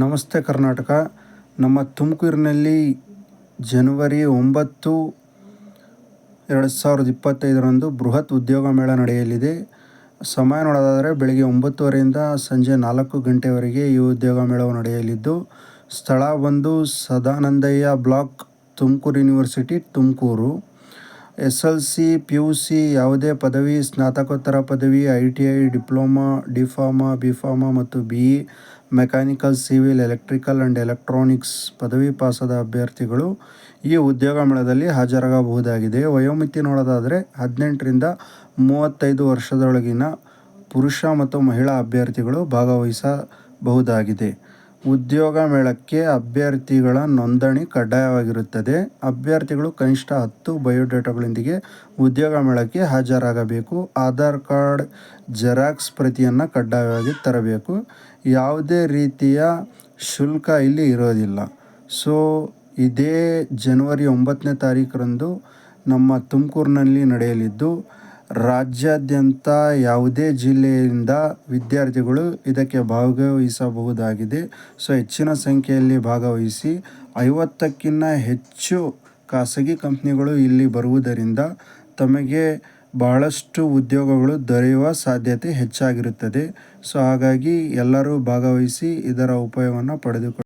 ನಮಸ್ತೆ ಕರ್ನಾಟಕ. ನಮ್ಮ ತುಮಕೂರಿನಲ್ಲಿ ಜನವರಿ 9, 2025ರಂದು ಬೃಹತ್ ಉದ್ಯೋಗ ಮೇಳ ನಡೆಯಲಿದೆ. ಸಮಯ ನೋಡೋದಾದರೆ ಬೆಳಗ್ಗೆ 9:30ರಿಂದ ಸಂಜೆ 4 ಗಂಟೆವರೆಗೆ ಈ ಉದ್ಯೋಗ ಮೇಳವು ನಡೆಯಲಿದ್ದು, ಸ್ಥಳ ಬಂದು Sadanandaiah block, Tumakuru university, Tumakuru. SLC, PUC, ಯಾವುದೇ ಪದವಿ, ಸ್ನಾತಕೋತ್ತರ ಪದವಿ, ITI, ಡಿಪ್ಲೊಮಾ, ಡಿಫಾರ್ಮಾ, ಬಿಫಾರ್ಮಾ ಮತ್ತು BE, mechanical, civil, electrical and electronics ಪದವಿ ಪಾಸಾದ ಅಭ್ಯರ್ಥಿಗಳು ಈ ಉದ್ಯೋಗ ಮೇಳದಲ್ಲಿ ಹಾಜರಾಗಬಹುದಾಗಿದೆ. ವಯೋಮಿತಿ ನೋಡೋದಾದರೆ 18ರಿಂದ 35 ವರ್ಷದೊಳಗಿನ ಪುರುಷ ಮತ್ತು ಮಹಿಳಾ ಅಭ್ಯರ್ಥಿಗಳು ಭಾಗವಹಿಸಬಹುದಾಗಿದೆ. ಉದ್ಯೋಗ ಮೇಳಕ್ಕೆ ಅಭ್ಯರ್ಥಿಗಳ ನೋಂದಣಿ ಕಡ್ಡಾಯವಾಗಿರುತ್ತದೆ. ಅಭ್ಯರ್ಥಿಗಳು ಕನಿಷ್ಠ 10 ಬಯೋಡೇಟಾಗಳೊಂದಿಗೆ ಉದ್ಯೋಗ ಮೇಳಕ್ಕೆ ಹಾಜರಾಗಬೇಕು. ಆಧಾರ್ ಕಾರ್ಡ್ ಜೆರಾಕ್ಸ್ ಪ್ರತಿಯನ್ನು ಕಡ್ಡಾಯವಾಗಿ ತರಬೇಕು. ಯಾವುದೇ ರೀತಿಯ ಶುಲ್ಕ ಇಲ್ಲಿ ಇರೋದಿಲ್ಲ. ಇದೇ ಜನವರಿ 9ನೇ ತಾರೀಕರಂದು ನಮ್ಮ ತುಮಕೂರಿನಲ್ಲಿ ನಡೆಯಲಿದ್ದು, ರಾಜ್ಯಾದ್ಯಂತ ಯಾವುದೇ ಜಿಲ್ಲೆಯಿಂದ ವಿದ್ಯಾರ್ಥಿಗಳು ಇದಕ್ಕೆ ಭಾಗವಹಿಸಬಹುದಾಗಿದೆ. ಹೆಚ್ಚಿನ ಸಂಖ್ಯೆಯಲ್ಲಿ ಭಾಗವಹಿಸಿ. 50ಕ್ಕಿಂತ ಹೆಚ್ಚು ಖಾಸಗಿ ಕಂಪನಿಗಳು ಇಲ್ಲಿ ಬರುವುದರಿಂದ ತಮಗೆ ಬಹಳಷ್ಟು ಉದ್ಯೋಗಗಳು ದೊರೆಯುವ ಸಾಧ್ಯತೆ ಹೆಚ್ಚಾಗಿರುತ್ತದೆ. ಹಾಗಾಗಿ ಎಲ್ಲರೂ ಭಾಗವಹಿಸಿ ಇದರ ಉಪಯೋಗವನ್ನು ಪಡೆದುಕೊಳ್ಳಿ.